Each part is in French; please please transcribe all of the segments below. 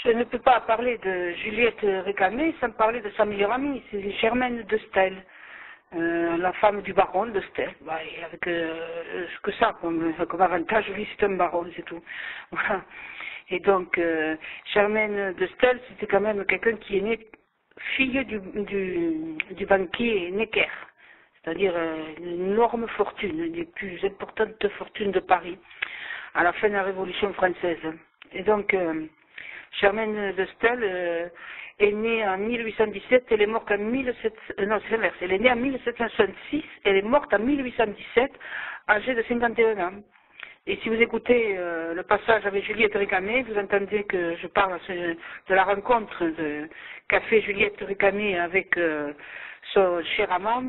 Je ne peux pas parler de Juliette Récamé sans parler de sa meilleure amie, c'est Germaine de Stel, la femme du baron de Stel. Bah, et avec ce que ça comme avantage, oui, c'est un baron, c'est tout. Voilà. Et donc, Germaine de Stel, c'était quand même quelqu'un qui est né fille du banquier Necker, c'est-à-dire une énorme fortune, une des plus importantes fortunes de Paris, à la fin de la Révolution française. Et donc, Germaine de Stel est née en 1817, elle est morte en 1700, non c'est l'inverse, elle est née en 1766, elle est morte en 1817, âgée de 51 ans. Et si vous écoutez le passage avec Juliette Récamé, vous entendez que je parle de la rencontre qu'a fait Juliette Récamé avec son cher amant,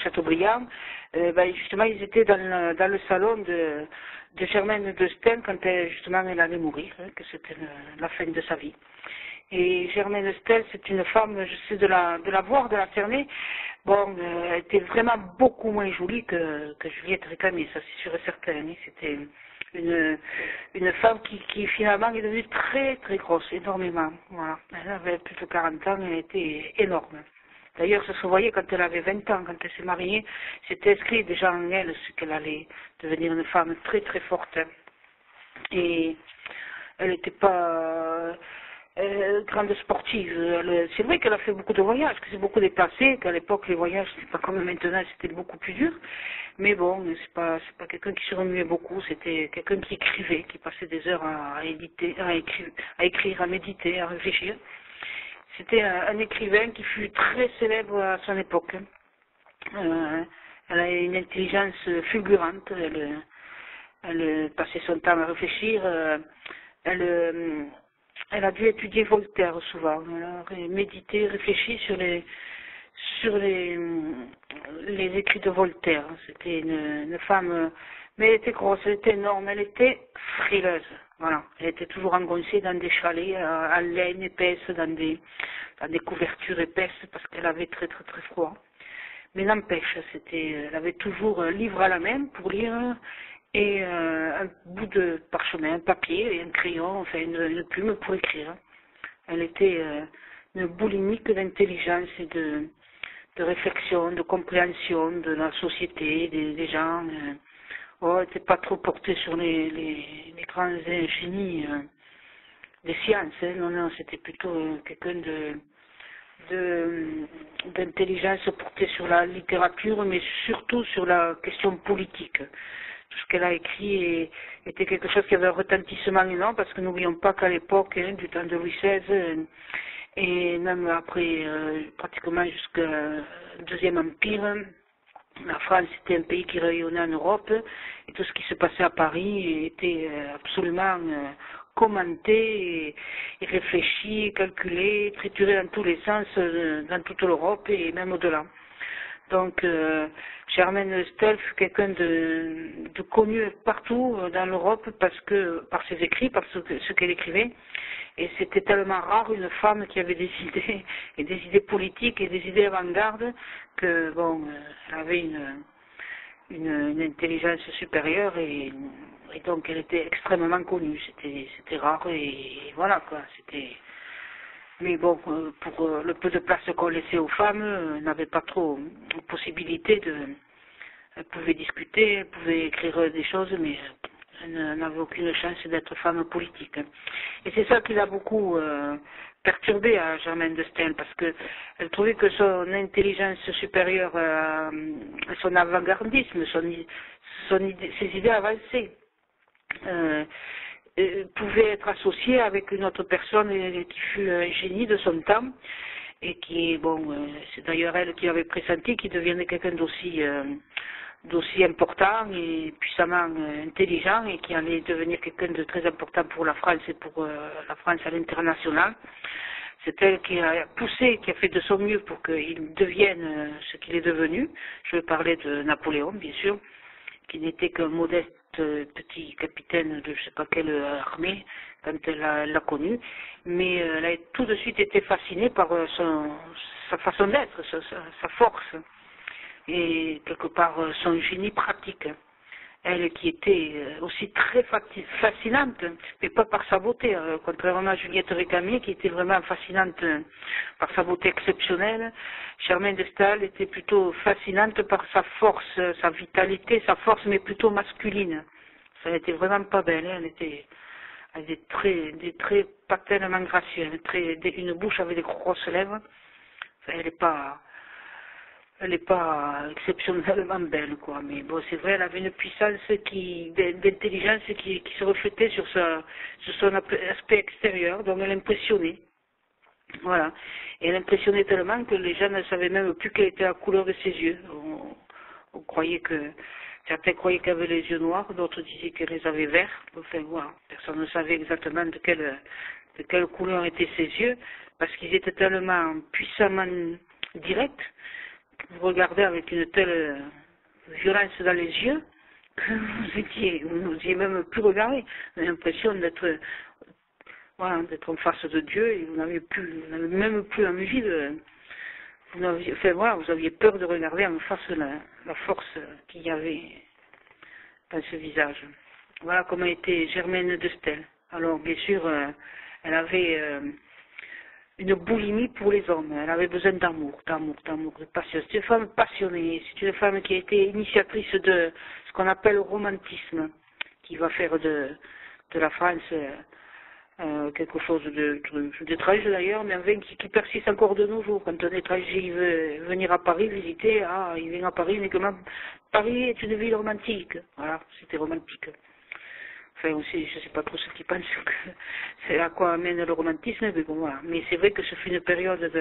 Chateaubriand. Ben, justement, ils étaient dans le salon de Germaine de Stel quand justement elle allait mourir, hein, que c'était la fin de sa vie. Et Germaine de Stel, c'est une femme, je sais de la voir, de la cerner, bon, elle était vraiment beaucoup moins jolie que Juliette Récamé, ça c'est sûr et certain. Hein. C'était une femme qui finalement est devenue très très grosse, énormément. Voilà. Elle avait plus de 40 ans, elle était énorme. D'ailleurs, ça se voyait quand elle avait 20 ans, quand elle s'est mariée, c'était inscrit déjà en elle ce qu'elle allait devenir une femme très très forte. Et elle n'était pas grande sportive. C'est vrai qu'elle a fait beaucoup de voyages, que c'est beaucoup déplacé, qu'à l'époque les voyages, c'est pas comme maintenant, c'était beaucoup plus dur. Mais bon, c'est pas quelqu'un qui se remuait beaucoup, c'était quelqu'un qui écrivait, qui passait des heures à écrire, à méditer, à réfléchir. C'était un écrivain qui fut très célèbre à son époque. Elle a une intelligence fulgurante, elle passait son temps à réfléchir, elle a dû étudier Voltaire souvent, elle a médité, réfléchi sur les écrits de Voltaire. C'était une femme, mais elle était grosse, elle était énorme, elle était frileuse. Voilà, elle était toujours engoncée dans des chalets à laine épaisse, dans des couvertures épaisses parce qu'elle avait très très très froid. Mais n'empêche, elle avait toujours un livre à la main pour lire et un bout de parchemin, un papier et un crayon, enfin une plume pour écrire. Elle était une boulimique d'intelligence et de réflexion, de compréhension de la société, des gens. Elle n'était pas trop portée sur les grands ingénies des sciences. Hein. Non, c'était plutôt quelqu'un d'intelligence portée sur la littérature, mais surtout sur la question politique. Tout ce qu'elle a écrit était quelque chose qui avait un retentissement énorme, parce que n'oublions pas qu'à l'époque, hein, du temps de Louis XVI, et même après, pratiquement jusqu'au Deuxième Empire, la France était un pays qui rayonnait en Europe, et tout ce qui se passait à Paris était absolument commenté, et réfléchi, calculé, trituré dans tous les sens, dans toute l'Europe et même au-delà. Donc, Germaine Stel fut quelqu'un de connu partout dans l'Europe par ses écrits, par ce qu'elle écrivait. Et c'était tellement rare une femme qui avait des idées, et des idées politiques et des idées avant-garde, que bon, elle avait une intelligence supérieure et donc elle était extrêmement connue. C'était rare et voilà quoi. Mais bon, pour le peu de place qu'on laissait aux femmes, elles n'avaient pas trop de possibilité elles pouvaient discuter, elles pouvaient écrire des choses, mais elles n'avaient aucune chance d'être femme politique. Et c'est ça qui l'a beaucoup perturbée à Germaine de Stel, parce qu'elle trouvait que son intelligence supérieure, son avant-gardisme, ses idées avancées, pouvait être associé avec une autre personne qui fut un génie de son temps et qui, bon, c'est d'ailleurs elle qui avait pressenti qu'il deviendrait quelqu'un d'aussi important et puissamment intelligent et qui allait devenir quelqu'un de très important pour la France et pour la France à l'international. C'est elle qui a poussé, qui a fait de son mieux pour qu'il devienne ce qu'il est devenu. Je vais parler de Napoléon, bien sûr, qui n'était qu'un modeste petit capitaine de je ne sais pas quelle armée quand elle l'a connu, mais elle a tout de suite été fascinée par sa façon d'être, sa force et quelque part son génie pratique. elle qui était aussi très fascinante, mais pas par sa beauté, contrairement à Juliette Récamier qui était vraiment fascinante par sa beauté exceptionnelle. Germaine de Staël était plutôt fascinante par sa force, sa vitalité, sa force, mais plutôt masculine. Ça n'était vraiment pas belle, hein. Elle était des traits pas tellement gracieux, une bouche avec des grosses lèvres. Enfin, elle n'est pas exceptionnellement belle, quoi. Mais bon, c'est vrai, elle avait une puissance d'intelligence qui se reflétait sur son aspect extérieur, donc elle impressionnait. Voilà. Et elle impressionnait tellement que les gens ne savaient même plus quelle était la couleur de ses yeux. On croyait certains croyaient qu'elle avait les yeux noirs, d'autres disaient qu'elle les avait verts. Enfin, voilà. Personne ne savait exactement de quelle couleur étaient ses yeux, parce qu'ils étaient tellement puissamment directs, vous regardez avec une telle violence dans les yeux que vous n'osiez même plus regarder. Vous avez l'impression d'être en face de Dieu et vous n'avez même plus envie vous aviez peur de regarder en face la force qu'il y avait dans ce visage. Voilà comment était Germaine de Staël. Alors bien sûr, elle avait une boulimie pour les hommes. Elle avait besoin d'amour, de passion. C'est une femme passionnée. C'est une femme qui a été initiatrice de ce qu'on appelle le romantisme, qui va faire de la France quelque chose de tragique d'ailleurs, mais enfin, qui persiste encore de nos jours. Quand un étranger il veut venir à Paris visiter, il vient à Paris uniquement. Paris est une ville romantique. Voilà, c'était romantique. Enfin aussi, je ne sais pas trop ceux qui pensent que c'est à quoi amène le romantisme, mais bon voilà. Mais c'est vrai que ce fut une période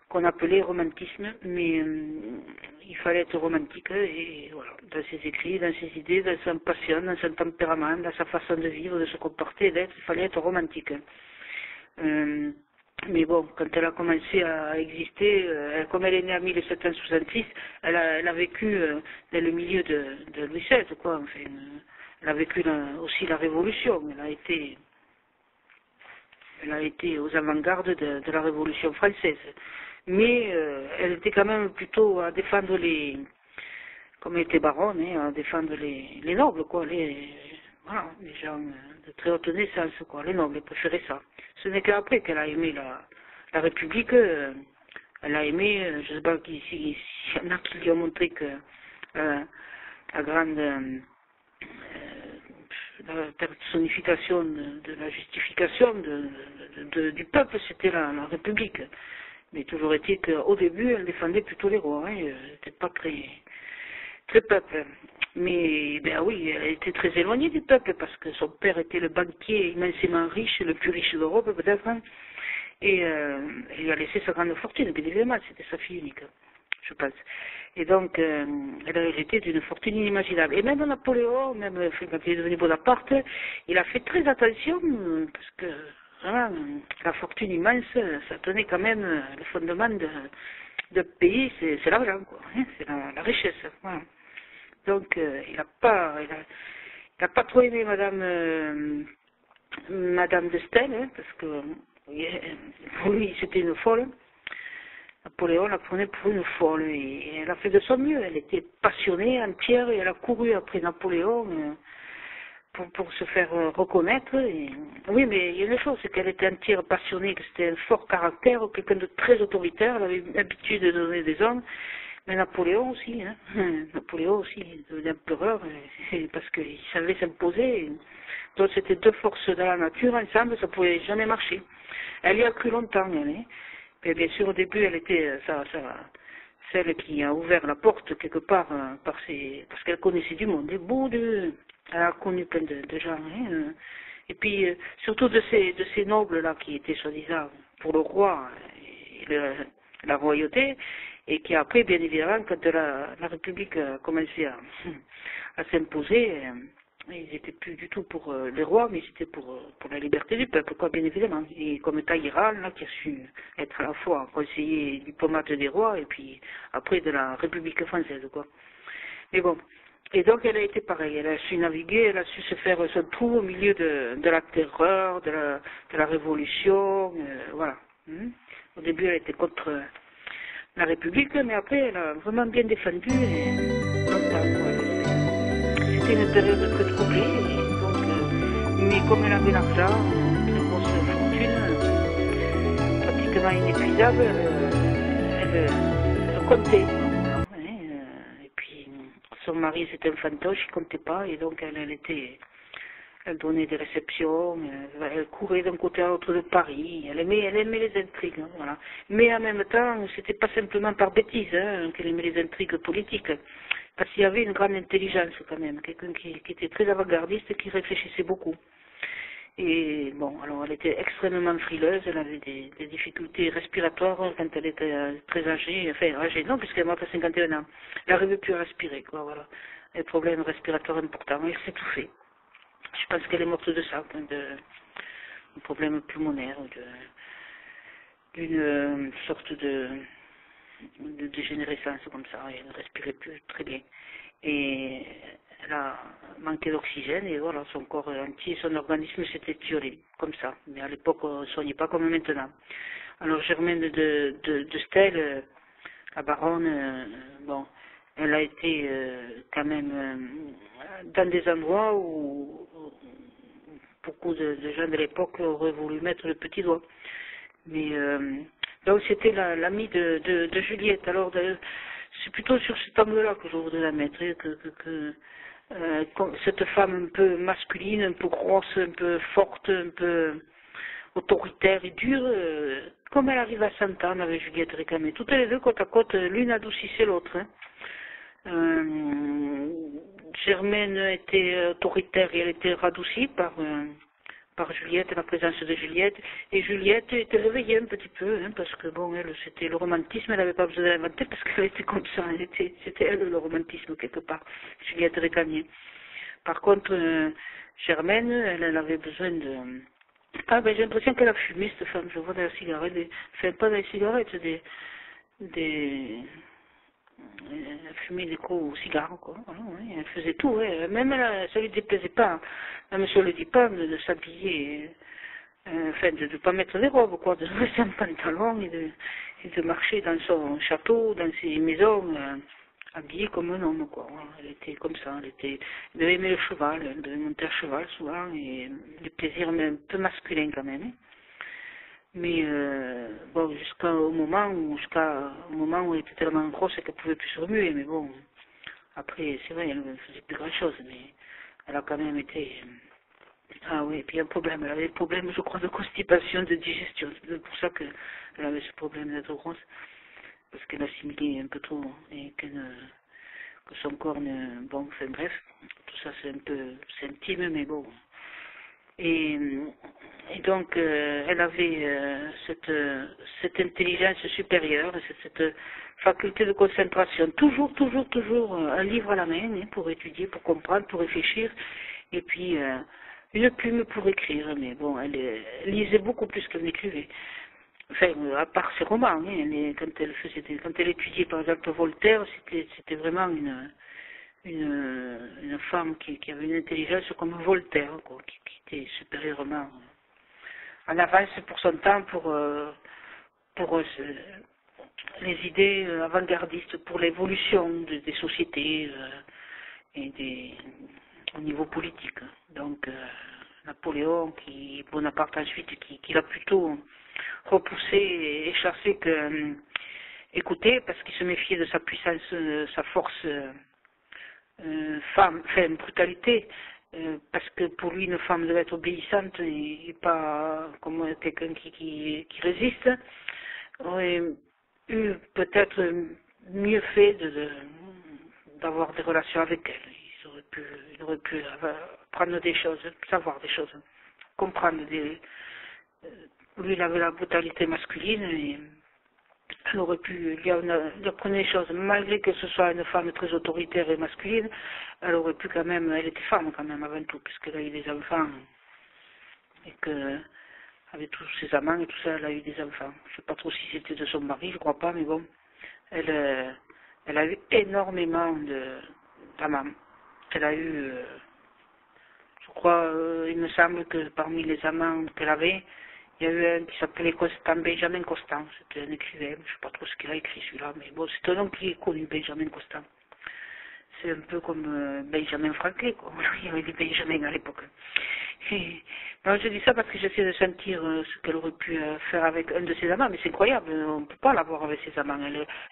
qu'on appelait romantisme, mais il fallait être romantique, et voilà, dans ses écrits, dans ses idées, dans sa passion, dans son tempérament, dans sa façon de vivre, de se comporter, d'être, il fallait être romantique. Mais bon, quand elle a commencé à exister, comme elle est née en 1766, elle a vécu dans le milieu de Louis XVI, quoi, enfin. Elle a vécu aussi la Révolution. Elle a été aux avant-gardes de la Révolution française. Mais elle était quand même plutôt à défendre comme elle était baronne, à défendre les nobles, quoi, les gens de très haute naissance, quoi, les nobles, elle préférait ça. Ce n'est qu'après qu'elle a aimé la République, elle a aimé, je ne sais pas s'il y en a qui lui ont montré que la grande la personnification de la justification du peuple, c'était la République. Mais toujours est-il qu'au début, elle défendait plutôt les rois, elle n'était pas très peuple. Mais ben oui, elle était très éloignée du peuple parce que son père était le banquier immensément riche, le plus riche d'Europe peut-être, et il lui a laissé sa grande fortune, bien évidemment, c'était sa fille unique, je pense. Et donc, elle a hérité d'une fortune inimaginable. Et même Napoléon, même quand il est devenu Bonaparte, il a fait très attention, parce que vraiment, la fortune immense, ça tenait quand même le fondement de pays, c'est l'argent, quoi, c'est la richesse. Voilà. Donc, il n'a pas trop aimé Madame de Staël, parce que pour lui, c'était une folle. Napoléon la prenait pour une folle et elle a fait de son mieux. Elle était passionnée, entière, et elle a couru après Napoléon pour se faire reconnaître. Et oui, mais il y a une chose, c'est qu'elle était entière, passionnée, que c'était un fort caractère, quelqu'un de très autoritaire. Elle avait l'habitude de donner des ordres. Mais Napoléon aussi, Napoléon aussi, devenu empereur, parce qu'il savait s'imposer. Donc c'était deux forces de la nature ensemble, ça ne pouvait jamais marcher. Elle y a cru longtemps, elle. Et bien sûr, au début, elle était celle qui a ouvert la porte quelque part parce qu'elle connaissait du monde. Elle a connu plein de gens. Et puis, surtout de ces nobles-là qui étaient soi-disant pour le roi et la royauté, et qui après, bien évidemment, quand la République a commencé à s'imposer, ils n'étaient plus du tout pour les rois, mais c'était pour la liberté du peuple, quoi, bien évidemment. Et comme Talleyrand, là, qui a su être à la fois conseiller diplomate des rois, et puis après de la République française, quoi. Mais bon. Et donc elle a été pareille, elle a su naviguer, elle a su se faire son trou au milieu de la terreur, de la révolution, voilà. Au début, elle était contre la République, mais après, elle a vraiment bien défendu, et longtemps, quoi. une période un peu troublée, et donc, mais comme elle avait l'argent, une très grosse fortune, pratiquement inépuisable, elle comptait. Voilà, hein, et puis son mari c'était un fantoche, il comptait pas, et donc elle donnait des réceptions, elle courait d'un côté à l'autre de Paris, elle aimait les intrigues, hein, voilà. Mais en même temps, c'était pas simplement par bêtise hein, qu'elle aimait les intrigues politiques, parce qu'il y avait une grande intelligence quand même, quelqu'un qui était très avant-gardiste et qui réfléchissait beaucoup. Et bon, alors elle était extrêmement frileuse, elle avait des difficultés respiratoires quand elle était très âgée, enfin âgée non, puisqu'elle est morte à 51 ans. Elle n'arrivait plus à respirer, quoi, voilà. Des problèmes respiratoires importants, elle s'étouffait. Je pense qu'elle est morte de ça, d'un problème pulmonaire, d'une sorte de dégénérescence comme ça, elle ne respirait plus très bien. Et elle a manqué d'oxygène et voilà, son corps entier, son organisme s'était étiolé, comme ça. Mais à l'époque, on ne soignait pas comme maintenant. Alors Germaine de Stel, la baronne, bon, elle a été quand même dans des endroits où beaucoup de gens de l'époque auraient voulu mettre le petit doigt. Mais donc c'était l'amie de Juliette. Alors c'est plutôt sur cet angle-là que je voudrais la mettre, hein, cette femme un peu masculine, un peu grosse, un peu forte, un peu autoritaire et dure, comme elle arrive à s'entendre avec Juliette Récamé. Toutes les deux côte à côte, l'une adoucissait l'autre. Hein. Germaine était autoritaire et elle était radoucie par Juliette, la présence de Juliette, et Juliette était réveillée un petit peu, hein, parce que bon, elle, c'était le romantisme, elle n'avait pas besoin de l'inventer, parce qu'elle était comme ça, c'était elle le romantisme quelque part, Juliette Récamier. Par contre, Germaine, elle avait besoin de... Ah ben j'ai l'impression qu'elle a fumé cette femme, je vois dans la cigarette, enfin pas dans les cigarettes, des elle fumait des gros cigares, quoi. Voilà, ouais. Elle faisait tout, ouais. Même elle, ça lui déplaisait pas, même si on ne le dit pas, de s'habiller, enfin de ne pas mettre des robes, quoi, de rester en pantalon et de marcher dans son château, dans ses maisons, habillée comme un homme, quoi. Voilà. Elle était comme ça, elle devait aimer le cheval, elle devait monter à cheval souvent, et des plaisirs un peu masculins quand même. Hein. Mais bon, jusqu'au moment où elle était tellement grosse qu'elle pouvait plus se remuer, mais bon, après, c'est vrai, elle ne faisait plus grand chose, mais elle a quand même été... Ah oui, et puis un problème, elle avait des problèmes, je crois, de constipation, de digestion, c'est pour ça qu'elle avait ce problème d'être grosse, parce qu'elle assimilait un peu trop, et que son corps ne... Bon, enfin bref, tout ça c'est intime, mais bon... Et donc, elle avait cette intelligence supérieure, cette faculté de concentration. Toujours un livre à la main hein, pour étudier, pour comprendre, pour réfléchir. Et puis, une plume pour écrire. Mais bon, elle lisait beaucoup plus qu'elle n'écrivait. Enfin, à part ses romans, hein, quand elle étudiait par exemple Voltaire, c'était vraiment une femme qui avait une intelligence comme Voltaire, quoi, qui était supérieurement en avance pour son temps, pour les idées avant-gardistes, pour l'évolution des sociétés au niveau politique. Donc Napoléon, Bonaparte ensuite, qui l'a plutôt repoussé et chassé que écouté, parce qu'il se méfiait de sa puissance, sa force. Femme, enfin brutalité, parce que pour lui une femme devait être obéissante et pas comme quelqu'un qui résiste, aurait eu peut-être mieux fait d'avoir des relations avec elle. Il aurait pu apprendre des choses, savoir des choses, comprendre lui il avait la brutalité masculine et elle aurait pu lui apprendre des choses, malgré que ce soit une femme très autoritaire et masculine, elle aurait pu quand même, elle était femme quand même avant tout, puisqu'elle a eu des enfants, et que, avec tous ses amants et tout ça, elle a eu des enfants. Je ne sais pas trop si c'était de son mari, je crois pas, mais bon, elle a eu énormément d'amants. Elle a eu, je crois, il me semble que parmi les amants qu'elle avait, il y a eu un qui s'appelait Benjamin Constant, c'était un écrivain, je ne sais pas trop ce qu'il a écrit celui-là, mais bon, c'est un nom qui est connu, Benjamin Constant. C'est un peu comme Benjamin Franklin, quoi. Il y avait des Benjamin à l'époque. Non, je dis ça parce que j'essaie de sentir ce qu'elle aurait pu faire avec un de ses amants, mais c'est incroyable, on ne peut pas l'avoir avec ses amants.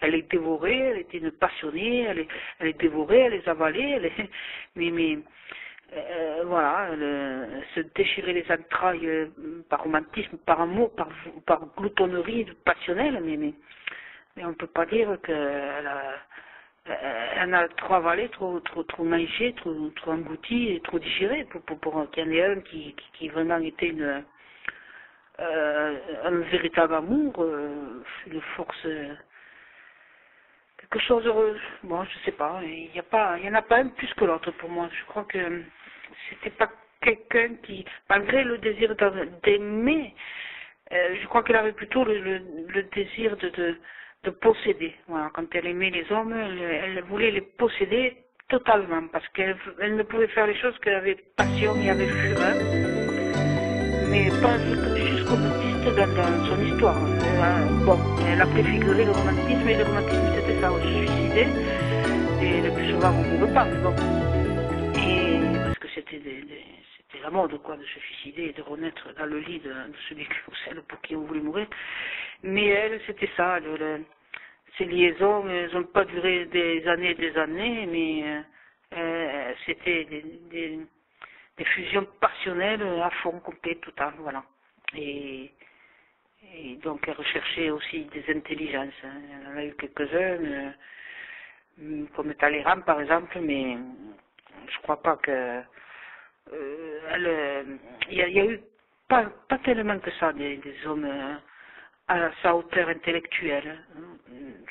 Elle est dévorée, elle était une passionnée, elle est dévorée, elle les avalait, mais voilà, se déchirer les entrailles par romantisme, par amour, par gloutonnerie passionnelle, mais on ne peut pas dire qu'elle elle a trop avalé, trop mangé, trop englouti et trop digéré pour qu'il y en ait un qui vraiment était un véritable amour, une force, quelque chose de, bon, je sais pas, il y en a pas un plus que l'autre pour moi. Je crois que c'était pas quelqu'un qui, malgré le désir d'aimer, je crois qu'elle avait plutôt le désir de posséder. Voilà, quand elle aimait les hommes, elle voulait les posséder totalement, parce qu'elle ne pouvait faire les choses qu'avec passion et avec fureur, mais pas jusqu'au boutiste dans son histoire. Bon, elle a préfiguré le romantisme, et le romantisme c'était ça, on se suicidait, et le plus souvent on ne pouvait pas, mais bon. Et parce que c'était la mode, quoi, de se suicider et de renaître dans le lit de celui pour qui on voulait mourir. Mais elle, c'était ça, ces liaisons, elles n'ont pas duré des années, mais c'était des fusions passionnelles à fond, complet, total, voilà. Et donc elle recherchait aussi des intelligences. Elle en a eu quelques-uns, comme Talleyrand par exemple, mais je crois pas que il y a eu pas tellement que ça des hommes à sa hauteur intellectuelle.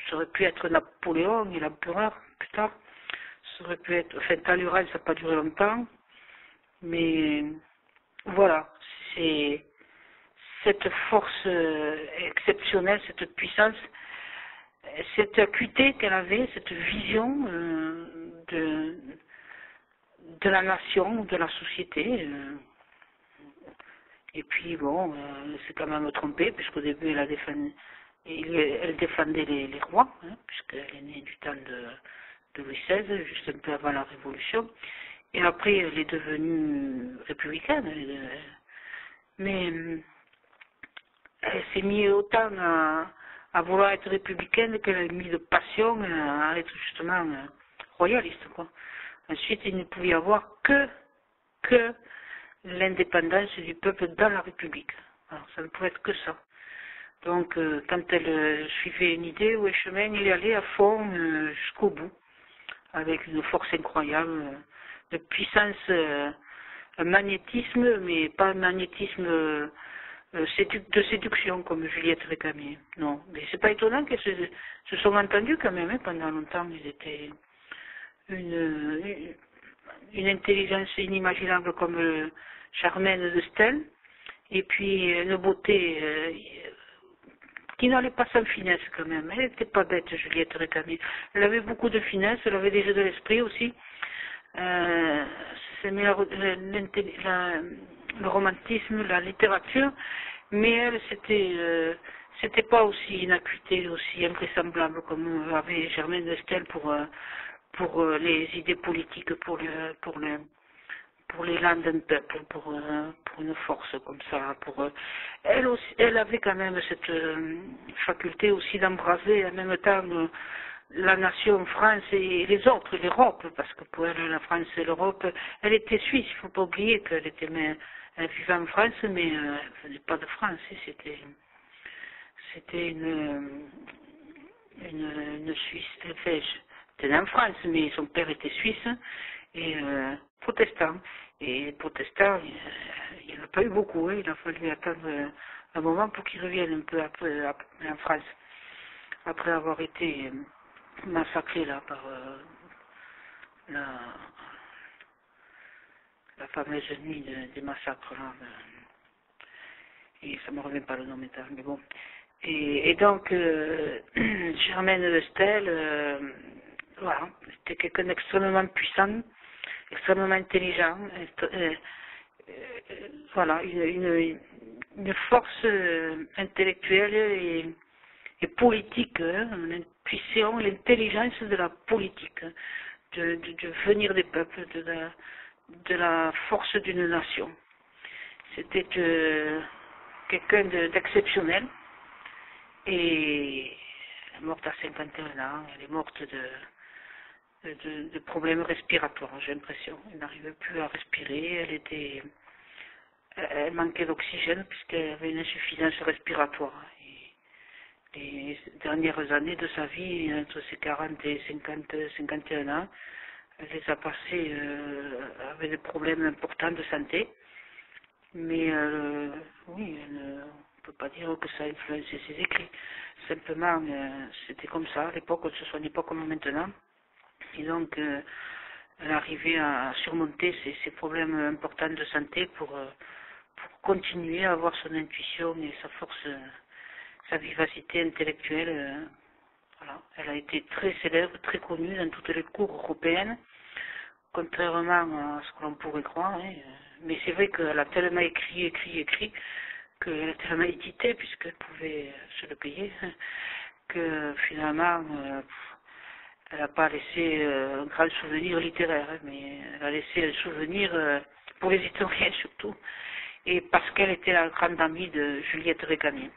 Ça aurait pu être Napoléon et l'empereur plus tard. Ça aurait pu être, enfin Talleyrand, ça n'a pas duré longtemps, mais voilà, c'est cette force exceptionnelle, cette puissance, cette acuité qu'elle avait, cette vision de la nation, de la société. Et puis bon, elle s'est quand même trompée, puisqu'au début elle défendait les rois, hein, puisqu'elle est née du temps de Louis XVI, juste un peu avant la Révolution. Et après elle est devenue républicaine. Mais elle s'est mise autant à vouloir être républicaine qu'elle a mis de passion à être justement royaliste, quoi. Ensuite, il ne pouvait y avoir que l'indépendance du peuple dans la République. Alors, ça ne pouvait être que ça. Donc, quand elle suivait une idée ou un chemin, il y allait à fond jusqu'au bout, avec une force incroyable, de puissance, un magnétisme, mais pas un magnétisme de séduction comme Juliette Récamier. Non, mais c'est pas étonnant qu'elles se sont entendues quand même, hein, pendant longtemps. Ils étaient une intelligence inimaginable comme Germaine de Stel, et puis une beauté qui n'allait pas sans finesse quand même. Elle n'était pas bête, Juliette Récamier. Elle avait beaucoup de finesse, elle avait des jeux de l'esprit aussi. Le romantisme, la littérature, mais elle, c'était pas aussi inacuité, aussi invraisemblable comme avait Germaine de Stel pour les idées politiques, pour l'élan d'un peuple, pour une force comme ça. Elle aussi, elle avait quand même cette faculté aussi d'embraser en même temps la nation France et les autres, l'Europe, parce que pour elle, la France et l'Europe, elle était suisse, il ne faut pas oublier qu'elle était, elle vivait en France, mais elle ne venait pas de France, c'était une Suisse, enfin, était en France, mais son père était suisse et protestant. Et protestant, il n'y en a pas eu beaucoup, hein. Il a fallu attendre un moment pour qu'il revienne un peu après en France, après avoir été massacré là par la fameuse nuit des massacres là. Et ça ne me revient pas le nom maintenant, mais bon. Et donc, Germaine de Stel, voilà, c'était quelqu'un d'extrêmement puissant, extrêmement intelligent, voilà, une force intellectuelle et politique, hein, l'intuition, l'intelligence de la politique, du venir des peuples, de la force d'une nation. C'était quelqu'un d'exceptionnel, et elle est morte à 51 ans, elle est morte de problèmes respiratoires, j'ai l'impression. Elle n'arrivait plus à respirer, elle manquait d'oxygène puisqu'elle avait une insuffisance respiratoire. Et les dernières années de sa vie, entre ses 40 et 51 ans, elle les a passées avec des problèmes importants de santé. Mais oui, on ne peut pas dire que ça a influencé ses écrits. Simplement, c'était comme ça à l'époque, on ne se soignait pas comme maintenant. Et donc, elle arrivait à surmonter ces problèmes importants de santé pour continuer à avoir son intuition et sa force, sa vivacité intellectuelle. Voilà. Elle a été très célèbre, très connue dans toutes les cours européennes, contrairement à ce que l'on pourrait croire. Hein. Mais c'est vrai qu'elle a tellement écrit, qu'elle a tellement édité, puisqu'elle pouvait se le payer, que finalement, elle n'a pas laissé un grand souvenir littéraire, hein, mais elle a laissé un souvenir pour les historiens surtout, et parce qu'elle était la grande amie de Juliette Récamier.